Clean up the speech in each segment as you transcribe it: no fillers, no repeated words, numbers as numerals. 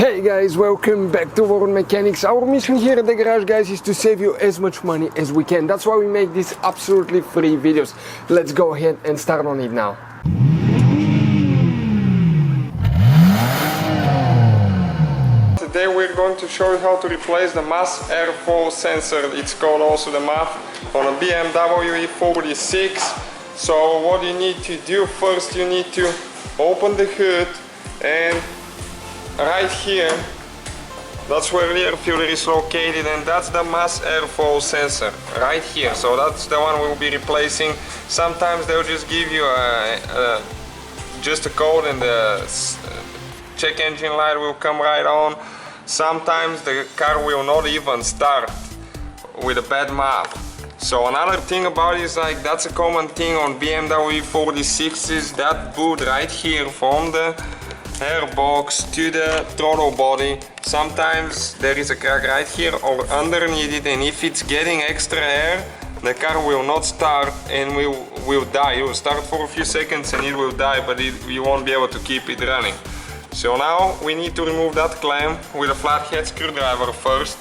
Hey guys, welcome back to World Mechanics. Our mission here at the garage, guys, is to save you as much money as we can. That's why we make these absolutely free videos. Let's go ahead and start on it now. Today we're going to show you how to replace the mass airflow sensor. It's called also the MAF on a BMW E46. So what you need to do first, you need to open the hood, and right here, that's where the air filter is located, and that's the mass airflow sensor right here. So that's the one we'll be replacing. Sometimes they'll just give you just a code and the check engine light will come right on. Sometimes the car will not even start with a bad MAF. So another thing about it is, like, that's a common thing on BMW E46s, that boot right here from the airbox to the throttle body. Sometimes there is a crack right here or underneath it, and if it's getting extra air, the car will not start and will die. It will start for a few seconds and it will die, but you won't be able to keep it running. So now we need to remove that clamp with a flathead screwdriver first.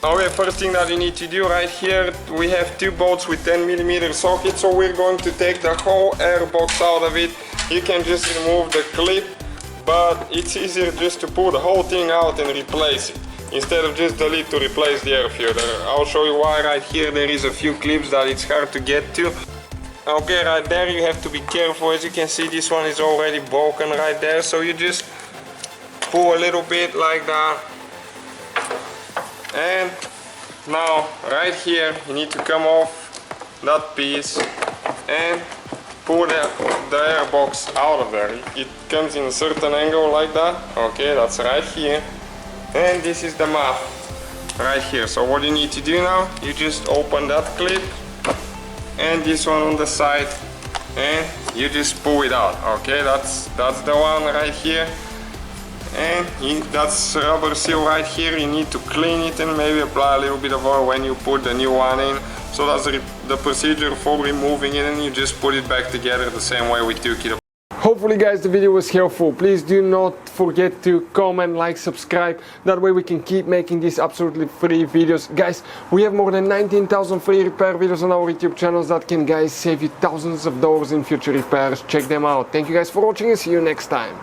Okay, first thing that you need to do right here, we have two bolts with 10mm sockets, so we're going to take the whole airbox out of it. You can just remove the clip, but it's easier just to pull the whole thing out and replace it, instead of just delete to replace the air filter. I'll show you why. Right here there is a few clips that it's hard to get to. Okay, right there you have to be careful. As you can see, this one is already broken right there, so you just pull a little bit like that. And now right here you need to come off that piece and pull the airbox out of there. It comes in a certain angle like that. Okay, that's right here. And this is the MAF right here. So what you need to do now, you just open that clip and this one on the side, and you just pull it out. Okay, that's the one right here. And that's rubber seal right here. You need to clean it and maybe apply a little bit of oil when you put the new one in. So that's the procedure for removing it, and you just put it back together the same way we took it. Hopefully guys the video was helpful. Please do not forget to comment, like, subscribe. That way we can keep making these absolutely free videos. Guys, we have more than 19,000 free repair videos on our YouTube channels that can, guys, save you thousands of dollars in future repairs. Check them out. Thank you guys for watching and see you next time.